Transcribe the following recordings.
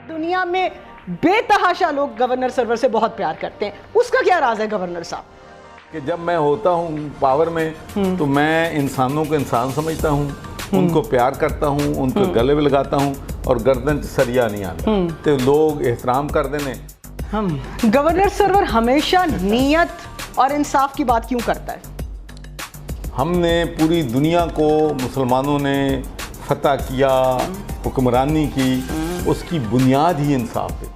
दुनिया में बेतहाशा लोग गवर्नर सरवर से बहुत प्यार करते हैं, उसका क्या राज है गवर्नर साहब? कि जब मैं होता हूँ पावर में तो मैं इंसानों को इंसान समझता हूँ, उनको प्यार करता हूँ, उनको गले में लगाता हूँ और गर्दन च सरिया नहीं आता तो लोग एहतराम कर देने। हम गवर्नर सरवर हमेशा नीयत और इंसाफ की बात क्यों करता है? हमने पूरी दुनिया को मुसलमानों ने फतह किया, हुक्मरानी की, उसकी बुनियाद ही इंसाफ है।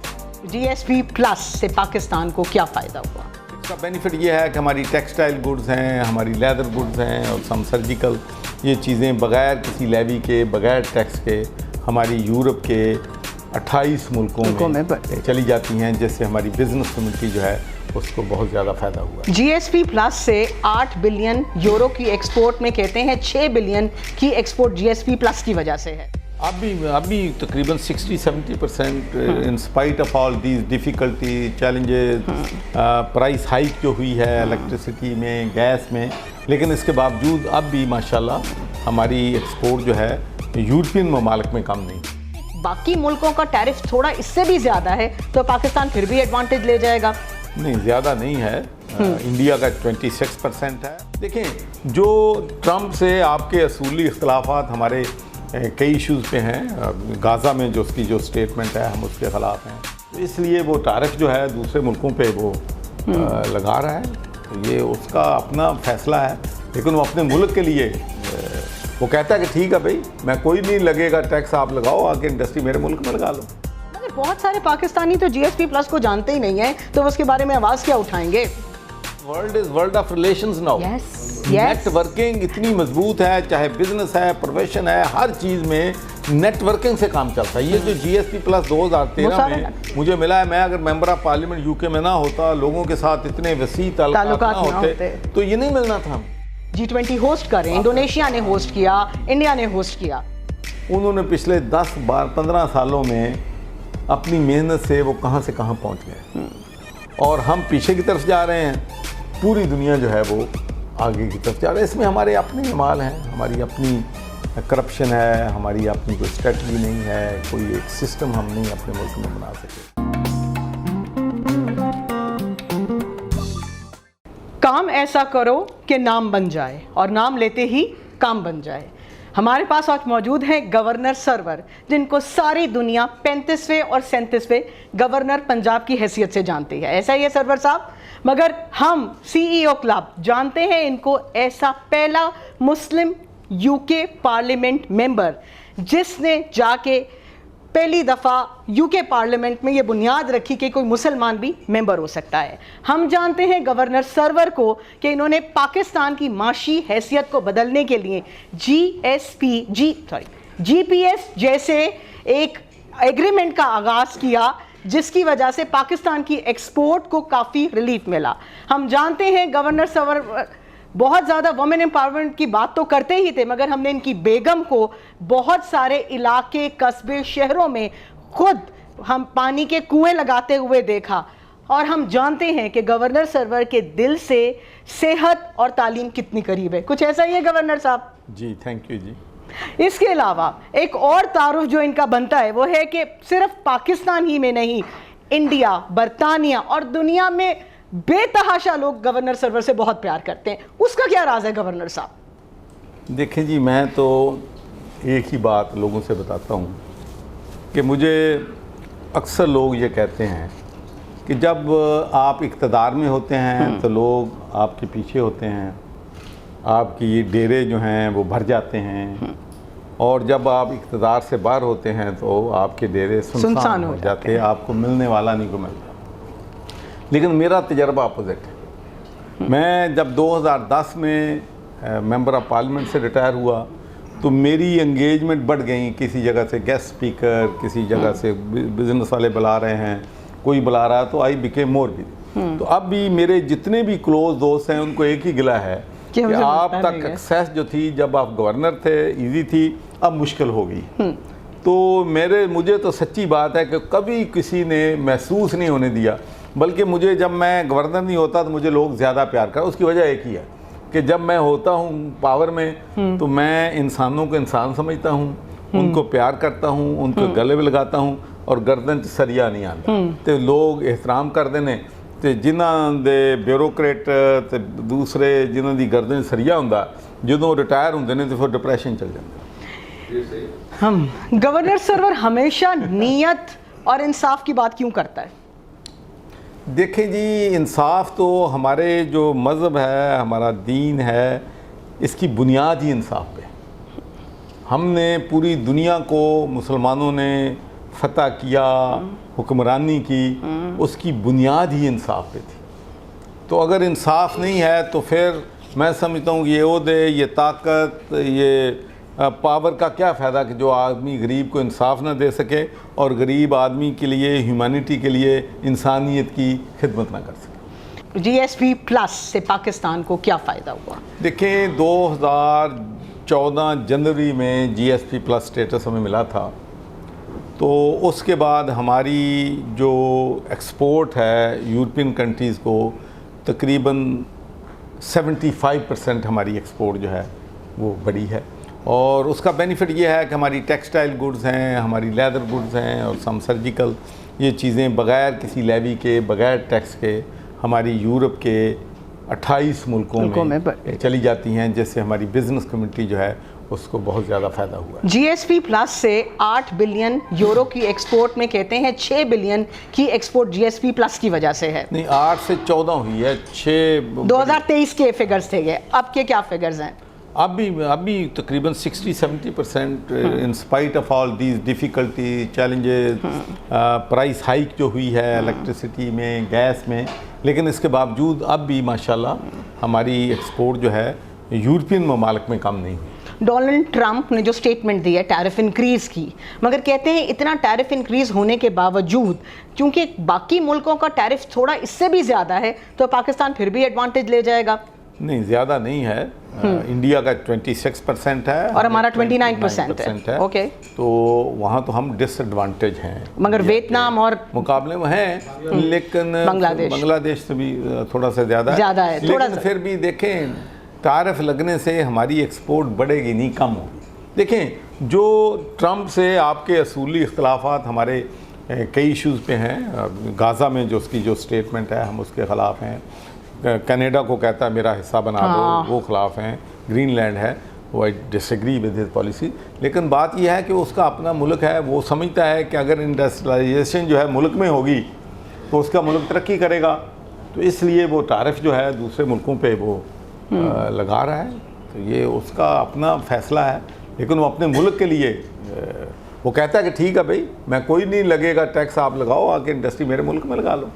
GSP प्लस से पाकिस्तान को क्या फ़ायदा हुआ? इसका बेनिफिट ये है कि हमारी टेक्सटाइल गुड्स हैं, हमारी लेदर गुड्स हैं और सम सर्जिकल, ये चीज़ें बग़ैर किसी लेवी के, बग़ैर टैक्स के हमारी यूरोप के 28 मुल्कों में चली जाती हैं, जिससे हमारी बिजनेस कम्युनिटी जो है उसको बहुत ज़्यादा फ़ायदा हुआ है। GSP प्लस से 8 बिलियन यूरो की एक्सपोर्ट में कहते हैं 6 बिलियन की एक्सपोर्ट GSP प्लस की वजह से है। अभी तकरीबन 60-70% in spite of all these difficulty challenges, price hike जो हुई है इलेक्ट्रिसिटी में, गैस में, लेकिन इसके बावजूद अब भी माशाल्लाह हमारी एक्सपोर्ट जो है यूरोपियन ममालिक में कम नहीं। बाकी मुल्कों का टैरिफ थोड़ा इससे भी ज़्यादा है तो पाकिस्तान फिर भी एडवांटेज ले जाएगा? नहीं, ज़्यादा नहीं है। इंडिया का 26% है। देखें, जो ट्रंप से आपके असूली इख्तलाफात हमारे कई इश्यूज़ पे हैं, गाज़ा में जो उसकी जो स्टेटमेंट है हम उसके ख़िलाफ़ हैं, इसलिए वो तारिफ जो है दूसरे मुल्कों पे वो लगा रहा है, तो ये उसका अपना फ़ैसला है। लेकिन वो अपने मुल्क के लिए वो कहता है कि ठीक है भाई, मैं कोई नहीं लगेगा टैक्स, आप लगाओ, आके इंडस्ट्री मेरे मुल्क में लगा लो। मगर बहुत सारे पाकिस्तानी तो GSP प्लस को जानते ही नहीं है, तो उसके बारे में आवाज़ क्या उठाएंगे? World is world of relations now. Networking इतनी मजबूत है, चाहे बिजनेस है, प्रोफेशन है, हर चीज़ में नेटवर्किंग से काम चलता है। ये जो GSP प्लस 2013 में मुझे मिला है, मैं अगर मेंबर ऑफ पार्लियामेंट UK में ना होता, लोगों के साथ इतने वसी ताल्लुकात ना होते तो ये नहीं मिलना था। G20 होस्ट करें, इंडोनेशिया ने होस्ट किया, इंडिया ने होस्ट किया। उन्होंने पिछले 10-15 सालों में अपनी मेहनत से वो कहाँ से कहाँ पहुँच गए और हम पीछे की तरफ जा रहे हैं। पूरी दुनिया जो है वो आगे की तरफ जा रहा है। इसमें हमारे अपने माल हैं, हमारी अपनी करप्शन है, हमारी अपनी कोई स्ट्रेटजी नहीं है, कोई एक सिस्टम हम नहीं अपने मुल्क में बना सके। काम ऐसा करो कि नाम बन जाए और नाम लेते ही काम बन जाए। हमारे पास आज मौजूद हैं गवर्नर सरवर, जिनको सारी दुनिया 35वें और 37वें गवर्नर पंजाब की हैसियत से जानती है। ऐसा ही है सरवर साहब, मगर हम CEO क्लब जानते हैं इनको ऐसा पहला मुस्लिम UK पार्लियामेंट मेंबर जिसने जाके पहली दफ़ा UK पार्लियामेंट में ये बुनियाद रखी कि कोई मुसलमान भी मेंबर हो सकता है। हम जानते हैं गवर्नर सरवर को कि इन्होंने पाकिस्तान की माशी हैसियत को बदलने के लिए GPS जैसे एक एग्रीमेंट का आगाज़ किया, जिसकी वजह से पाकिस्तान की एक्सपोर्ट को काफ़ी रिलीफ मिला। हम जानते हैं गवर्नर सरवर बहुत ज़्यादा वुमेन एम्पावरमेंट की बात तो करते ही थे, मगर हमने इनकी बेगम को बहुत सारे इलाके, कस्बे, शहरों में खुद हम पानी के कुएं लगाते हुए देखा। और हम जानते हैं कि गवर्नर सरवर के दिल से सेहत और तालीम कितनी करीब है। कुछ ऐसा ही है गवर्नर साहब? जी, थैंक यू जी। इसके अलावा एक और तारुफ जो इनका बनता है वो है कि सिर्फ पाकिस्तान ही में नहीं, इंडिया, बरतानिया और दुनिया में बेतहाशा लोग गवर्नर सरवर से बहुत प्यार करते हैं। उसका क्या राज है गवर्नर साहब? देखें जी, मैं तो एक ही बात लोगों से बताता हूँ कि मुझे अक्सर लोग ये कहते हैं कि जब आप इक़्तिदार में होते हैं तो लोग आपके पीछे होते हैं, आपकी डेरे जो हैं वो भर जाते हैं, और जब आप इक़्तिदार से बाहर होते हैं तो आपके डेरे सुनसान हो जाते हैं, आपको मिलने वाला नहीं को मिलता। लेकिन मेरा तजर्बा अपोजिट है। मैं जब 2010 में मेंबर ऑफ पार्लियामेंट से रिटायर हुआ तो मेरी एंगेजमेंट बढ़ गई। किसी जगह से गेस्ट स्पीकर, किसी जगह से बिजनेस वाले बुला रहे हैं, कोई बुला रहा है, तो आई बिकेम मोर बिजी। तो अब भी मेरे जितने भी क्लोज दोस्त हैं उनको एक ही गिला है कि आप तक एक्सेस जो थी जब आप गवर्नर थे इजी थी, अब मुश्किल हो गई। तो मुझे तो सच्ची बात है कि कभी किसी ने महसूस नहीं होने दिया, बल्कि मुझे जब मैं गवर्नर नहीं होता तो मुझे लोग ज़्यादा प्यार कर। उसकी वजह एक ही है कि जब मैं होता हूँ पावर में तो मैं इंसानों को इंसान समझता हूँ, उनको प्यार करता हूँ, उनको गले में लगाता हूँ और गर्दन 'ਚ सरिया नहीं आंदा तो लोग एहतराम करते हैं तो जिन्हां दे ब्यूरोक्रेट ते दूसरे जिन्हां दी गर्दन 'ਚ सरिया हुंदा जदों रिटायर होंदे ने तो फिर डिप्रैशन चल जाता। हम गवर्नर सरवर हमेशा नीयत और इंसाफ की बात क्यों करता है? देखें जी, इंसाफ तो हमारे जो मज़हब है, हमारा दीन है, इसकी बुनियाद ही इंसाफ पे। हमने पूरी दुनिया को मुसलमानों ने फतह किया, हुक्मरानी की, उसकी बुनियाद ही इंसाफ पे थी। तो अगर इंसाफ नहीं है तो फिर मैं समझता हूँ कि ये ओहदे, ये ताकत, ये पावर का क्या फ़ायदा कि जो आदमी गरीब को इंसाफ ना दे सके और गरीब आदमी के लिए, ह्यूमैनिटी के लिए, इंसानियत की खिदमत ना कर सके। GSP प्लस से पाकिस्तान को क्या फ़ायदा हुआ? देखें, 2014 जनवरी में GSP प्लस स्टेटस हमें मिला था, तो उसके बाद हमारी जो एक्सपोर्ट है यूरोपियन कंट्रीज़ को, तकरीबन 75% हमारी एक्सपोर्ट जो है वो बढ़ी है। और उसका बेनिफिट ये है कि हमारी टेक्सटाइल गुड्स हैं, हमारी लेदर गुड्स हैं और सम सर्जिकल, ये चीज़ें बग़ैर किसी लेवी के, बग़ैर टैक्स के हमारी यूरोप के 28 मुल्कों में चली जाती हैं, जिससे हमारी बिज़नेस कम्युनिटी जो है उसको बहुत ज़्यादा फ़ायदा हुआ है। GSP प्लस से 8 बिलियन यूरो की एक्सपोर्ट में कहते हैं 6 बिलियन की एक्सपोर्ट GSP प्लस की वजह से है। नहीं, 8 से 14 हुई है, 6 2023 के फिगर्स थे ये, अब के क्या फिगर्स हैं? अभी तकरीबन 60-70% in spite of all these difficulty challenges, price hike जो हुई है इलेक्ट्रिसिटी में, गैस में, लेकिन इसके बावजूद अब भी माशाल्लाह हमारी एक्सपोर्ट जो है यूरोपियन ममालिक में कम नहीं हुई। डोनाल्ड ट्रंप ने जो स्टेटमेंट दी है टैरिफ इंक्रीज़ की, मगर कहते हैं इतना टैरिफ इंक्रीज़ होने के बावजूद, क्योंकि बाकी मुल्कों का टैरिफ थोड़ा इससे भी ज़्यादा है, तो पाकिस्तान फिर भी एडवांटेज ले जाएगा। नहीं, ज़्यादा नहीं है। इंडिया का 26% है और हमारा 29% है। ओके, तो वहाँ तो हम डिसएडवांटेज हैं, मगर वियतनाम और मुकाबले में हैं, लेकिन बांग्लादेश से भी थोड़ा सा ज़्यादा है। लेकिन फिर भी देखें, तारफ लगने से हमारी एक्सपोर्ट बढ़ेगी नहीं, कम होगी। देखें, जो ट्रंप से आपके असूली इख्तलाफात हमारे कई इश्यूज़ पे हैं। गाज़ा में जो उसकी जो स्टेटमेंट है, हम उसके ख़िलाफ़ हैं। कनाडा को कहता है मेरा हिस्सा बना दो, वो ख़िलाफ़ हैं। ग्रीनलैंड है, वो I disagree with his policy. लेकिन बात यह है कि उसका अपना मुल्क है, वो समझता है कि अगर इंडस्ट्रियलाइजेशन जो है मुल्क में होगी तो उसका मुल्क तरक्की करेगा, तो इसलिए वो तारिफ जो है दूसरे मुल्कों पे वो लगा रहा है। तो ये उसका अपना फ़ैसला है, लेकिन वो अपने मुल्क के लिए वो कहता है कि ठीक है भाई, मैं कोई नहीं लगेगा टैक्स, आप लगाओ, आके इंडस्ट्री मेरे मुल्क में लगा लो।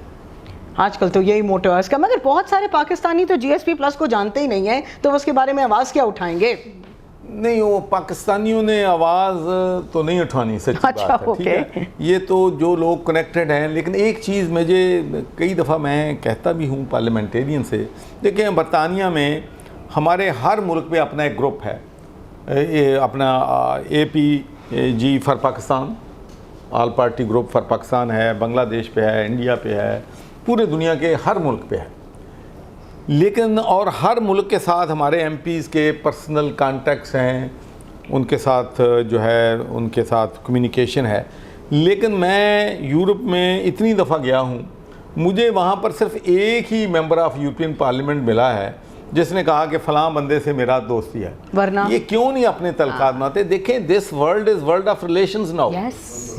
आजकल तो यही मोटिव है इसका, मगर बहुत सारे पाकिस्तानी तो GSP प्लस को जानते ही नहीं है, तो उसके बारे में आवाज़ क्या उठाएंगे? नहीं, वो पाकिस्तानियों ने आवाज़ तो नहीं उठानी, सच्ची बात है, ठीक है। ये तो जो लोग कनेक्टेड हैं, लेकिन एक चीज़ मुझे कई दफ़ा मैं कहता भी हूँ पार्लियामेंटेरियन से, देखें बरतानिया में हमारे हर मुल्क में अपना एक ग्रुप है, अपना APG for Pakistan, all party group for Pakistan है, बांग्लादेश पे है, इंडिया पे है, पूरे दुनिया के हर मुल्क पे है। लेकिन और हर मुल्क के साथ हमारे MPs के पर्सनल कॉन्टैक्ट्स हैं, उनके साथ जो है उनके साथ कम्युनिकेशन है। लेकिन मैं यूरोप में इतनी दफ़ा गया हूँ, मुझे वहाँ पर सिर्फ एक ही मेंबर ऑफ यूरोपियन पार्लियामेंट मिला है जिसने कहा कि फ़लाँ बंदे से मेरा दोस्ती है, वरना ये क्यों नहीं अपने तलकात बनाते। देखें, this world is world of relations now.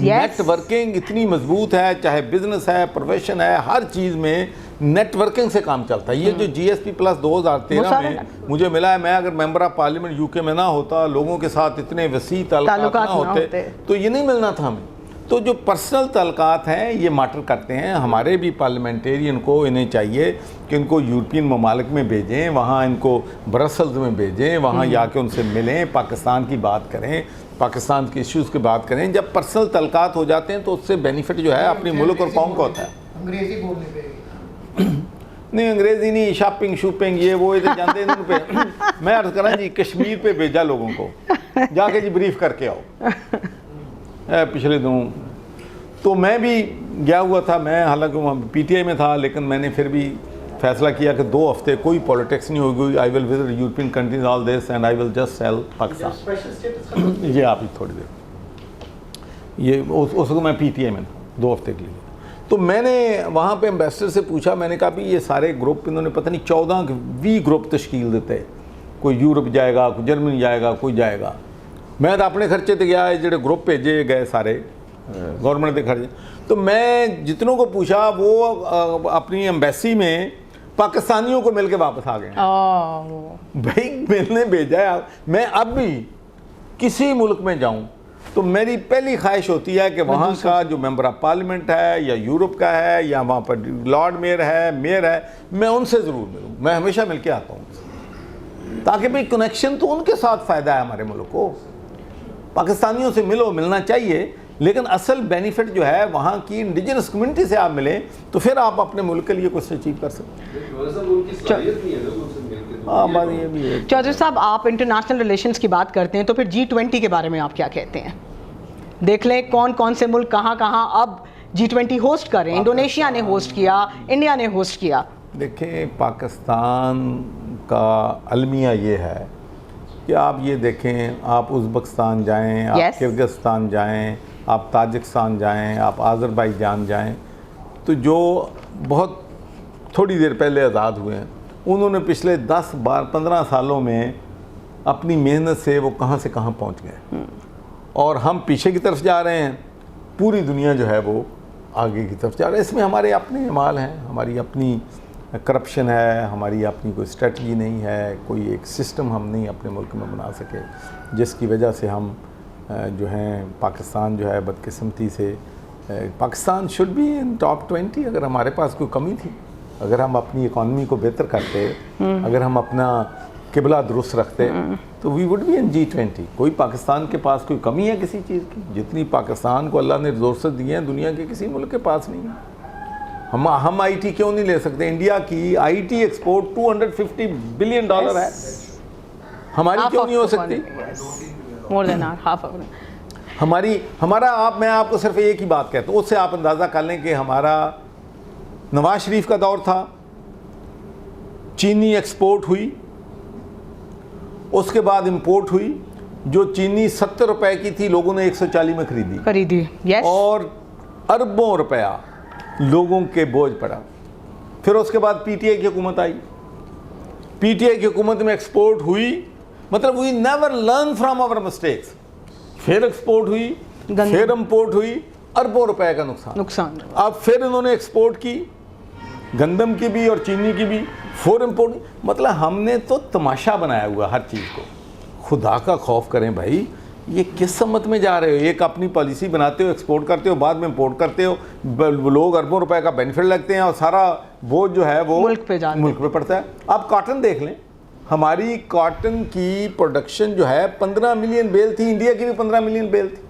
Networking इतनी मजबूत है, चाहे बिजनेस है, प्रोफेशन है, हर चीज़ में नेटवर्किंग से काम चलता है। ये जो GSP प्लस 2013 में मुझे मिला है, मैं अगर मेंबर ऑफ पार्लियामेंट UK में ना होता, लोगों के साथ इतने वसी ताल्लुकात ना होते तो ये नहीं मिलना था हमें। तो जो पर्सनल ताल्लुकात हैं ये मैटर करते हैं। हमारे भी पार्लियामेंटेरियन को इन्हें चाहिए कि इनको यूरोपियन ममालिक में भेजें, वहाँ इनको ब्रसल्स में भेजें, वहाँ जाके उनसे मिलें, पाकिस्तान की बात करें, पाकिस्तान के इश्यूज़ की बात करें। जब पर्सनल ताल्लुकात हो जाते हैं तो उससे बेनिफिट जो है अपने मुल्क और कौम का होता है। अंग्रेजी बोलने पे नहीं, अंग्रेजी नहीं, शॉपिंग शूपिंग ये वो इधर जाते हैं पे। मैं अर्ज़ करा जी, कश्मीर पे भेजा लोगों को, जाके जी ब्रीफ करके आओ। पिछले दिनों तो मैं भी गया हुआ था, मैं हालांकि वहाँ PTI में था, लेकिन मैंने फिर भी फैसला किया कि 2 हफ्ते कोई पॉलिटिक्स नहीं होगी। I will visit European countries all this and I will just sell Pakistan. ये आप ही थोड़ी देर ये उसको मैं पीटीआई में था 2 हफ्ते के लिए। तो मैंने वहाँ पे एम्बेसडर से पूछा, मैंने कहा भी ये सारे ग्रुप इन्होंने पता नहीं 14-20 ग्रुप तश्कील देते, कोई यूरोप जाएगा, कोई जर्मनी जाएगा, कोई जाएगा। मैं तो अपने खर्चे ते गया, जो ग्रुप भेजे गए सारे गवर्नमेंट के खर्चे। तो मैं जितनों को पूछा वो अपनी एम्बेसी में पाकिस्तानियों को मिल के वापस आ गए। भाई मैंने भेजा है, मैं अब भी किसी मुल्क में जाऊं तो मेरी पहली ख्वाहिश होती है कि वहाँ का जो मेंबर ऑफ पार्लियामेंट है या यूरोप का है या वहाँ पर लॉर्ड मेयर है, मैं उनसे ज़रूर मिलूँ। मैं हमेशा मिल के आता हूँ ताकि भाई कनेक्शन तो उनके साथ फ़ायदा है हमारे मुल्क को। पाकिस्तानियों से मिलना चाहिए, लेकिन असल बेनिफिट जो है वहाँ की इंडिजिनस कम्युनिटी से आप मिलें तो फिर आप अपने मुल्क के लिए कुछ अचीव कर सकते हैं। चौधरी साहब, आप इंटरनेशनल रिलेशंस की बात करते हैं तो फिर G20 के बारे में आप क्या कहते हैं? देख लें कौन कौन से मुल्क कहाँ कहाँ अब G20 होस्ट कर रहे हैं। इंडोनेशिया ने होस्ट किया, इंडिया ने होस्ट किया। देखें, पाकिस्तान का अलमिया ये है कि आप ये देखें, आप उज़्बेकिस्तान जाएं, आप किर्गिस्तान जाएं, आप ताजिकिस्तान जाएं, आप आज़रबाईजान जाएं, तो जो बहुत थोड़ी देर पहले आज़ाद हुए हैं उन्होंने पिछले 10-15 सालों में अपनी मेहनत से वो कहाँ से कहाँ पहुँच गए और हम पीछे की तरफ जा रहे हैं। पूरी दुनिया जो है वो आगे की तरफ जा रहा है। इसमें हमारे अपने अमाल हैं, हमारी अपनी करप्शन है, हमारी अपनी कोई स्ट्रेटजी नहीं है, कोई एक सिस्टम हम नहीं अपने मुल्क में बना सके, जिसकी वजह से हम जो हैं पाकिस्तान जो है बदकिस्मती से Pakistan should be in top 20। अगर हमारे पास कोई कमी थी, अगर हम अपनी इकॉनमी को बेहतर करते, अगर हम अपना किबला दुरुस्त रखते तो we would be in G20। कोई पाकिस्तान के पास कोई कमी है किसी चीज़ की? जितनी पाकिस्तान को अल्लाह ने रिसोर्सेज दिए हैं दुनिया के किसी मुल्क के पास नहीं है। हम आईटी क्यों नहीं ले सकते? इंडिया की आईटी एक्सपोर्ट $250 बिलियन है, हमारी क्यों नहीं हो सकती? More than half. मैं आपको सिर्फ एक ही बात कहता हूँ, उससे आप अंदाज़ा कर लें कि हमारा नवाज शरीफ का दौर था, चीनी एक्सपोर्ट हुई, उसके बाद इंपोर्ट हुई। जो चीनी 70 रुपए की थी लोगों ने 140 में खरीदी। यस। और अरबों रुपया लोगों के बोझ पड़ा। फिर उसके बाद पीटीआई की हुकूमत आई, पीटीआई की हुकूमत में एक्सपोर्ट हुई, मतलब we never learn from our mistakes. फिर एक्सपोर्ट हुई, फिर इंपोर्ट हुई, अरबों रुपए का नुकसान। अब फिर इन्होंने एक्सपोर्ट की, गंदम की भी और चीनी की भी, फिर इंपोर्ट। मतलब हमने तो तमाशा बनाया हुआ हर चीज़ को। खुदा का खौफ करें भाई, ये किस सम्मत में जा रहे हो? एक अपनी पॉलिसी बनाते हो, एक्सपोर्ट करते हो, बाद में इंपोर्ट करते हो, लोग अरबों रुपए का बेनिफिट लगते हैं और सारा बोझ जो है वो मुल्क पे पड़ता है। अब कॉटन देख लें, हमारी कॉटन की प्रोडक्शन जो है 15 मिलियन बेल थी, इंडिया की भी 15 मिलियन बेल थी,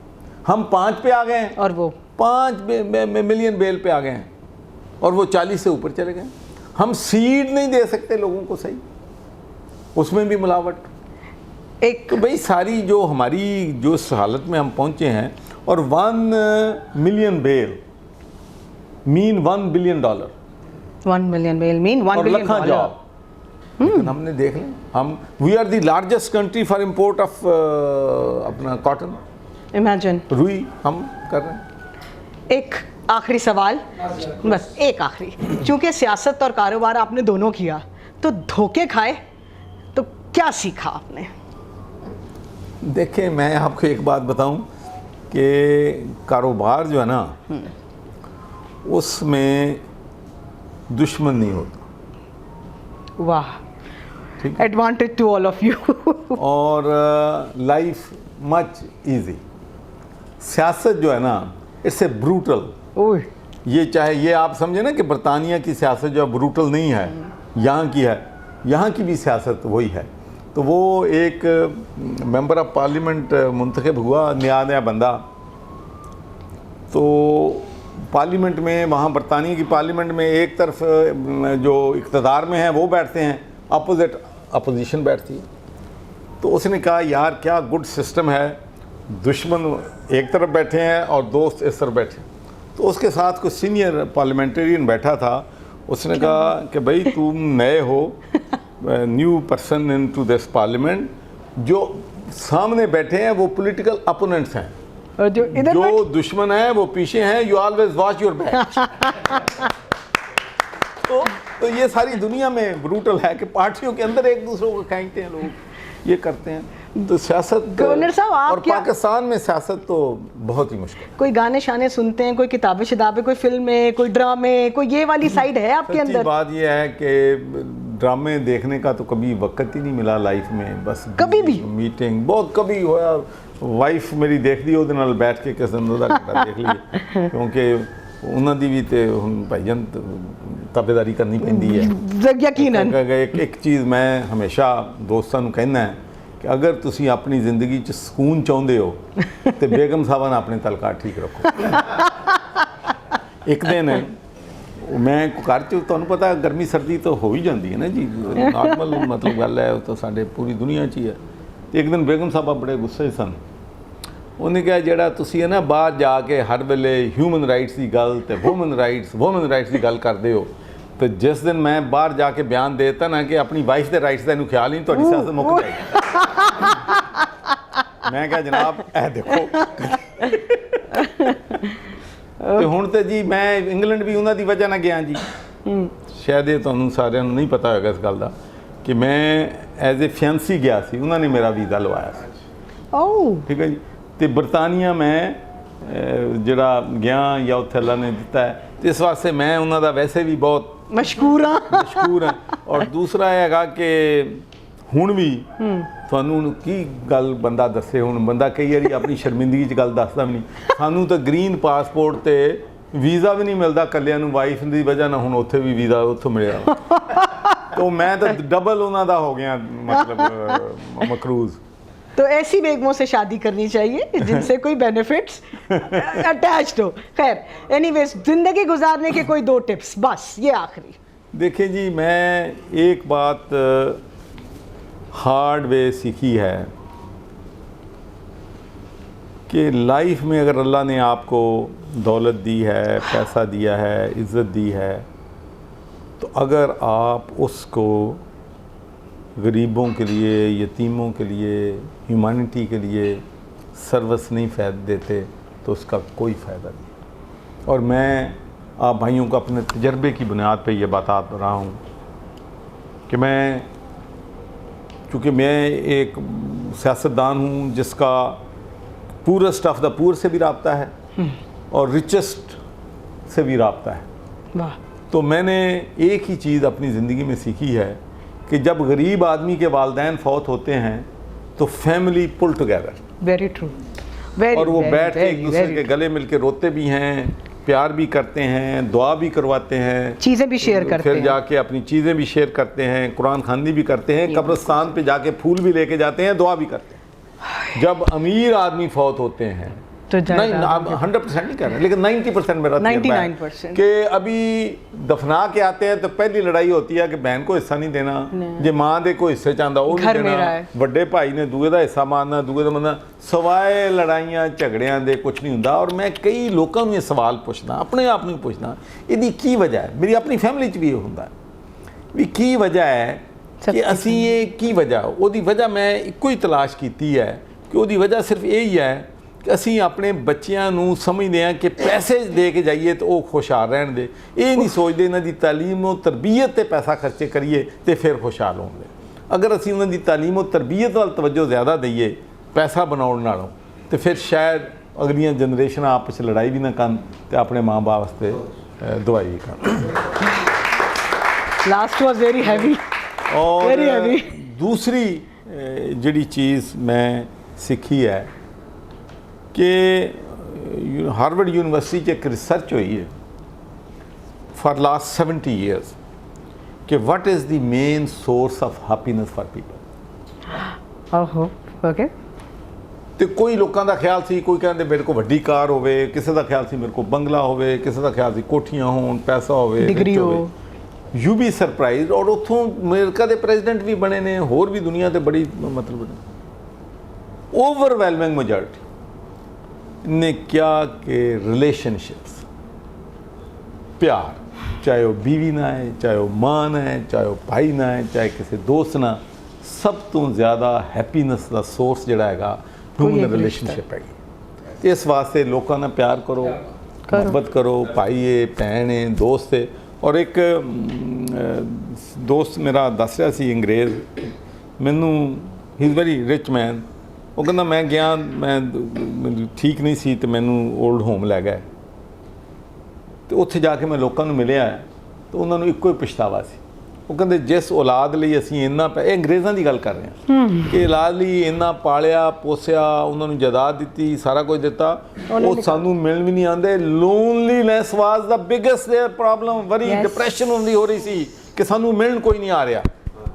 हम 5 पे आ गए हैं और वो 5 मिलियन बेल पे आ गए हैं और वो 40 से ऊपर चले गए। हम सीड नहीं दे सकते लोगों को सही, उसमें भी मिलावट। तो भाई सारी जो हमारी जो इस हालत में हम पहुंचे हैं, और 1 million bale mean $1 billion, 1 million bale mean $1 billion job. लेकिन हमने देख लें, हम we are the largest country for import of अपना कॉटन। इमेजिन, रुई हम कर रहे हैं। एक आखिरी सवाल, बस एक आखिरी, चूंकि सियासत और कारोबार आपने दोनों किया, तो धोखे खाए तो क्या सीखा आपने? देखें, मैं आपको एक बात बताऊं कि कारोबार जो है ना, उसमें दुश्मन नहीं होता। वाह, advantage to all of you. और लाइफ मच इजी। सियासत जो है ना, इट्स ए ब्रूटल। ये चाहे ये आप समझे ना कि बरतानिया की सियासत जो ब्रूटल नहीं है, यहाँ की है, यहाँ की भी सियासत वही है। तो वो एक मेंबर ऑफ पार्लियामेंट मुंतखब हुआ, नया बंदा, तो पार्लियामेंट में, वहाँ बरतानिया की पार्लियामेंट में एक तरफ जो इक़्तिदार में है वो बैठते हैं, अपोजिट अपोजिशन बैठती है। तो उसने कहा यार क्या गुड सिस्टम है, दुश्मन एक तरफ बैठे हैं और दोस्त इस तरफ बैठे हैं। तो उसके साथ कुछ सीनियर पार्लियामेंटेरियन बैठा था, उसने कहा कि भाई तुम नए हो, new person into this parliament, जो सामने बैठे हैं वो पॉलिटिकल अपोनेंट्स हैं, और जो इधर जो दुश्मन है वो पीछे हैं, you always watch your back. तो ये सारी दुनिया में ब्रूटल है कि पार्टियों के अंदर एक दूसरे को खींचते हैं लोग, ये करते हैं। तो सियासत, गवर्नर साहब आप और क्या पाकिस्तान में सियासत तो बहुत ही मुश्किल। कोई गाने शाने सुनते हैं, कोई किताबें शिताबें, कोई फिल्में, कोई ड्रामे, कोई ये वाली साइड है आपके सच्ची अंदर? बात ये है कि ड्रामे देखने का तो कभी वक्त ही नहीं मिला लाइफ में, बस कभी भी मीटिंग बहुत कभी होया, वाइफ मेरी देख दी ਉਹਦੇ ਨਾਲ बैठ के किस दिन ਦਾ ਘੰਟਾ ਦੇਖ ਲਈ, ਕਿਉਂਕਿ ਉਹਨਾਂ ਦੀ ਵੀ ਤੇ ਹੁਣ ਭਾਈਜਾਨ ਤਾਬੇਦਾਰੀ ਕਰਨੀ ਪੈਂਦੀ ਹੈ। ਯਕੀਨਨ ਇੱਕ ਚੀਜ਼ ਮੈਂ ਹਮੇਸ਼ਾ ਦੋਸਤਾਂ ਨੂੰ ਕਹਿੰਦਾ ਕਿ ਅਗਰ ਤੁਸੀਂ ਆਪਣੀ ਜ਼ਿੰਦਗੀ 'ਚ ਸਕੂਨ ਚਾਹੁੰਦੇ ਹੋ ਤੇ ਬੇਗਮ ਸਾਹਿਬਾਂ ਨਾਲ ਆਪਣੇ ਤਲਕਾਟ ਠੀਕ ਰੱਖੋ। ਇੱਕ ਦਿਨ ਮੈਂ ਘਰ 'ਚ, ਤੁਹਾਨੂੰ ਪਤਾ ਗਰਮੀ ਸਰਦੀ ਤਾਂ ਹੋ ਹੀ ਜਾਂਦੀ ਹੈ ਨਾ ਜੀ, ਨਾਰਮਲ ਮਤਲਬ ਗੱਲ ਹੈ, ਉਹ ਤਾਂ ਸਾਡੇ ਪੂਰੀ ਦੁਨੀਆ 'ਚ ਹੀ ਹੈ। ਤੇ ਇੱਕ ਦਿਨ ਬੇਗਮ ਸਾਹਿਬਾ ਬੜੇ ਗੁੱਸੇ ਸਨ। ਉਹਨੇ ਕਿਹਾ ਜਿਹੜਾ ਤੁਸੀਂ ਹੈ ਨਾ ਬਾਹਰ ਜਾ ਕੇ ਹਰ ਵੇਲੇ ਹਿਊਮਨ ਰਾਈਟਸ ਦੀ ਗੱਲ ਤੇ ਵੂਮਨ ਰਾਈਟਸ ਦੀ ਗੱਲ ਕਰਦੇ ਹੋ, ਤੇ ਜਿਸ ਦਿਨ ਮੈਂ ਬਾਹਰ ਜਾ ਕੇ ਬਿਆਨ ਦੇ ਦਿੱਤਾ ਨਾ ਕਿ ਆਪਣੀ ਵਾਈਫ ਦੇ ਰਾਈਟਸ ਦਾ ਇਹਨੂੰ ਖਿਆਲ ਨਹੀਂ, ਤੁਹਾਡੀ ਸਿਆਸਤ ਮੁੱਕ ਜਾਏਗੀ। ਮੈਂ ਕਿਹਾ ਜਨਾਬ ਇਹ ਦੇਖੋ। ਤੇ ਹੁਣ ਤੇ ਜੀ ਮੈਂ ਇੰਗਲੈਂਡ ਵੀ ਉਹਨਾਂ ਦੀ ਵਜ੍ਹਾ ਨਾਲ ਗਿਆ ਜੀ। ਸ਼ਾਇਦ ਇਹ ਤੁਹਾਨੂੰ ਸਾਰਿਆਂ ਨੂੰ ਨਹੀਂ ਪਤਾ ਹੋਵੇਗਾ ਇਸ ਗੱਲ ਦਾ ਕਿ ਮੈਂ ਐਜ਼ ਏ ਫਿਆਂਸੀ ਗਿਆ ਸੀ, ਉਹਨਾਂ ਨੇ ਮੇਰਾ ਵੀਜ਼ਾ ਲਵਾਇਆ ਸੀ। ਠੀਕ ਹੈ ਜੀ। ਤੇ ਬਰਤਾਨੀਆ ਮੈਂ ਜਿਹੜਾ ਗਿਆ ਜਾਂ ਉੱਥੇ ਅੱਲਾ ਨੇ ਦਿੱਤਾ ਹੈ, ਤੇ ਇਸ ਵਾਸਤੇ ਮੈਂ ਉਹਨਾਂ ਦਾ ਵੈਸੇ ਵੀ ਬਹੁਤ ਮਸ਼ਹੂਰ ਹਾਂ। ਔਰ ਦੂਸਰਾ ਇਹ ਹੈਗਾ ਕਿ ਹੁਣ ਵੀ ਤੁਹਾਨੂੰ ਕੀ ਗੱਲ ਬੰਦਾ ਦੱਸੇ, ਹੁਣ ਬੰਦਾ ਕਈ ਵਾਰੀ ਆਪਣੀ ਸ਼ਰਮਿੰਦਗੀ 'ਚ ਗੱਲ ਦੱਸਦਾ ਵੀ ਨਹੀਂ। ਸਾਨੂੰ ਤਾਂ ਗ੍ਰੀਨ ਪਾਸਪੋਰਟ ਤੇ ਵੀਜ਼ਾ ਵੀ ਨਹੀਂ ਮਿਲਦਾ ਕੱਲਿਆਂ ਨੂੰ, ਵਾਈਫ ਦੀ ਵਜ੍ਹਾ ਨਾਲ ਹੁਣ ਉੱਥੇ ਵੀ ਵੀਜ਼ਾ ਉੱਥੋਂ ਮਿਲਿਆ। तो मैं तो डबल उन्हों दा हो गया, मतलब मकरूज। तो ऐसी बेगमों से शादी करनी चाहिए जिनसे कोई बेनिफिट्स अटैच्ड हो। खैर एनीवेज, ज़िंदगी गुजारने के कोई 2 टिप्स बस, ये आखिरी। देखिए जी, मैं एक बात हार्ड वे सीखी है कि लाइफ में अगर अल्लाह ने आपको दौलत दी है, पैसा दिया है, इज़्ज़त दी है, तो अगर आप उसको गरीबों के लिए, यतीमों के लिए, ह्यूमैनिटी के लिए सर्विस नहीं देते तो उसका कोई फ़ायदा नहीं। और मैं आप भाइयों को अपने तजर्बे की बुनियाद पे ये बता रहा हूँ कि मैं, चूँकि मैं एक सियासतदान हूँ जिसका पूरेस्ट ऑफ द पूर से भी रब्ता है और रिचेस्ट से भी रब्ता है। वाह। तो मैंने एक ही चीज़ अपनी ज़िंदगी में सीखी है कि जब गरीब आदमी के वालिदैन फौत होते हैं तो फैमिली पुल टुगेदर, वेरी ट्रू, और वो बैठ के एक दूसरे के गले मिल के रोते भी हैं, प्यार भी करते हैं, दुआ भी करवाते हैं, चीज़ें भी शेयर करते हैं, फिर जाके अपनी चीज़ें भी शेयर करते हैं, कुरान खानी भी करते हैं, कब्रिस्तान पे जाके फूल भी लेके जाते हैं, दुआ भी करते हैं। जब अमीर आदमी फौत होते हैं तो नहीं, आप 100% नहीं कर रहे, लेकिन 90% मेरा 99% कि अभी दफना के आते हैं तो पहली लड़ाई होती है कि बहन को हिस्सा नहीं देना, जे माँ दे को हिस्से चाहता वो नहीं देना, बड़े भाई ने दूए का हिस्सा मारना, दूए का मारना, सवाए लड़ाइयाँ झगड़ियाँ दे कुछ नहीं होंदा। और मैं कई लोगों में सवाल पूछना, अपने आप में पूछना, इसकी की वजह है, मेरी अपनी फैमिली च भी ये होंदा भी की वजह है कि असी ये की वजह, ਉਹਦੀ वजह मैं ਇੱਕੋ ਹੀ तलाश की है कि ਉਹਦੀ वजह सिर्फ यही है कि ਅਸੀਂ ਆਪਣੇ ਬੱਚਿਆਂ ਨੂੰ ਸਮਝਦੇ ਹਾਂ ਕਿ ਪੈਸੇ ਦੇ ਕੇ ਜਾਈਏ ਤਾਂ ਉਹ ਖੁਸ਼ਹਾਲ ਰਹਿਣ ਦੇ, ਇਹ ਨਹੀਂ ਸੋਚਦੇ ਇਹਨਾਂ ਦੀ ਤਾਲੀਮ और ਤਰਬੀਅਤ ਤੇ ਪੈਸਾ ਖਰਚੇ ਕਰੀਏ ਤੇ ਫਿਰ ਖੁਸ਼ਹਾਲ ਹੋਣਗੇ। ਅਗਰ ਅਸੀਂ ਉਹਨਾਂ ਦੀ ਤਾਲੀਮ और ਤਰਬੀਅਤ ਵੱਲ ਤਵੱਜੋ ਜ਼ਿਆਦਾ ਦਈਏ ਪੈਸਾ ਬਣਾਉਣ ਨਾਲੋਂ, ਤੇ ਫਿਰ ਸ਼ਾਇਦ ਅਗਲੀਆਂ ਜਨਰੇਸ਼ਨਾਂ ਆਪਸ 'ਚ ਲੜਾਈ ਵੀ ਨਾ ਕਰਨ ਤੇ ਆਪਣੇ ਮਾਂ-ਬਾਪ ਵਾਸਤੇ ਦੁਆਈ ਵੀ ਕਰਨ। लास्ट वाज वेरी हैवी, और वेरी हैवी। दूसरी ਜਿਹੜੀ चीज़ मैं सीखी है कि हार्वर्ड यूनिवर्सिटी एक रिसर्च हुई है फॉर लास्ट 70 years कि what is the main source of happiness for people. ओहो, ओके। तो कोई लोगों का ख्याल सी, कोई कहते मेरे को वड्डी कार होवे, किसी का ख्याल सी मेरे को बंगला होवे, किसी का ख्याल सी कोठियां होन, पैसा होवे, डिग्री हो। यू भी सरप्राइज। और उतों अमेरिका के प्रेजिडेंट भी बने ने, होर भी दुनिया के बड़ी मतलब ओवरवेलमिंग मेजॉरिटी ने क्या कि रिलेशनशिप्स, प्यार, चाहे वो बीवी ना है, चाहे वो मां ना है, चाहे वो भाई ना है, चाहे किसी दोस्त ना, सब तो ज़्यादा हैप्पीनेस का सोर्स जोड़ा है ह्यूमन रिलेशनशिप है। ਇਸ ਵਾਸਤੇ ਲੋਕਾਂ ਨਾਲ ਪਿਆਰ ਕਰੋ, ਮੁਹੱਬਤ ਕਰੋ, ਭਾਈ ਹੈ, ਭੈਣ ਹੈ, ਦੋਸਤ ਹੈ। ਔਰ ਇੱਕ ਦੋਸਤ ਮੇਰਾ ਦੱਸ ਰਿਹਾ ਸੀ ਅੰਗਰੇਜ਼, ਮੈਨੂੰ ਹੀ ਇਜ਼ ਵੈਰੀ ਰਿਚ ਮੈਨ, ਉਹ ਕਹਿੰਦਾ ਮੈਂ ਗਿਆ, ਮੈਨੂੰ ਠੀਕ ਨਹੀਂ ਸੀ ਤੇ ਮੈਨੂੰ ਓਲਡ ਹੋਮ ਲੈ ਗਏ, ਤੇ ਉੱਥੇ ਜਾ ਕੇ ਮੈਂ ਲੋਕਾਂ ਨੂੰ ਮਿਲਿਆ ਤੇ ਉਹਨਾਂ ਨੂੰ ਇੱਕੋ ਹੀ ਪਛਤਾਵਾ ਸੀ। ਉਹ ਕਹਿੰਦੇ ਜਿਸ ਔਲਾਦ ਲਈ ਅਸੀਂ ਇੰਨਾ ਇਹ ਅੰਗਰੇਜ਼ਾਂ ਦੀ ਗੱਲ ਕਰ ਰਹੇ ਹਾਂ ਕਿ ਔਲਾਦ ਲਈ ਇੰਨਾ ਪਾਲਿਆ ਪੋਸਿਆ, ਉਹਨਾਂ ਨੂੰ ਜਾਇਦਾਦ ਦਿੱਤੀ, ਸਾਰਾ ਕੁਝ ਦਿੱਤਾ, ਉਹ ਸਾਨੂੰ ਮਿਲਣ ਵੀ ਨਹੀਂ ਆਉਂਦੇ। ਲੋਨਲੀਨੈਸ ਵਾਸ ਦਾ ਬਿਗੇਸਟ ਪ੍ਰੋਬਲਮ, ਵਰੀ ਡਿਪਰੈਸ਼ਨ ਹੁੰਦੀ ਹੋ ਰਹੀ ਸੀ ਕਿ ਸਾਨੂੰ ਮਿਲਣ ਕੋਈ ਨਹੀਂ ਆ ਰਿਹਾ।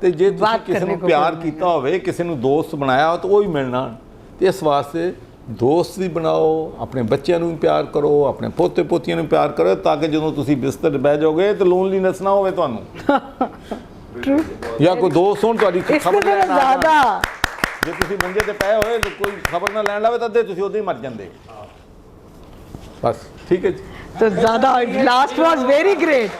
ਤੇ ਜੇ ਤੁਸੀਂ ਕਿਸੇ ਨੂੰ ਪਿਆਰ ਕੀਤਾ ਹੋਵੇ, ਕਿਸੇ ਨੂੰ ਦੋਸਤ ਬਣਾਇਆ ਤਾਂ ਉਹ ਹੀ ਮਿਲਣਾ। ਤੇ ਇਸ ਵਾਸਤੇ ਦੋਸਤ ਵੀ ਬਣਾਓ, ਆਪਣੇ ਬੱਚਿਆਂ ਨੂੰ ਵੀ ਪਿਆਰ ਕਰੋ, ਆਪਣੇ ਪੋਤੇ ਪੋਤੀਆਂ ਨੂੰ ਪਿਆਰ ਕਰੋ, ਤਾਂ ਕਿ ਜਦੋਂ ਤੁਸੀਂ ਬਿਸਤਰ 'ਤੇ ਬਹਿ ਜਾਓਗੇ ਤਾਂ ਲੋਨਲੀਨੈਸ ਨਾ ਹੋਵੇ ਤੁਹਾਨੂੰ। ਜਾਂ ਕੋਈ ਦੋਸਤ ਹੋਣ ਤੁਹਾਡੀ ਖਬਰ ਲੈਣ ਆ ਜਾਣ, ਜੇ ਤੁਸੀਂ ਮੰਜੇ ਤੇ ਪਏ ਹੋਏ ਤਾਂ ਕੋਈ ਖਬਰ ਨਾ ਲੈਣ ਲਾਵੇ ਤਾਂ ਅੱਧੇ ਤੁਸੀਂ ਉਦੋਂ ਹੀ ਮਰ ਜਾਂਦੇ। ਬਸ ਠੀਕ ਹੈ ਜੀ। तो ज़्यादा लास्ट वाज वेरी ग्रेट।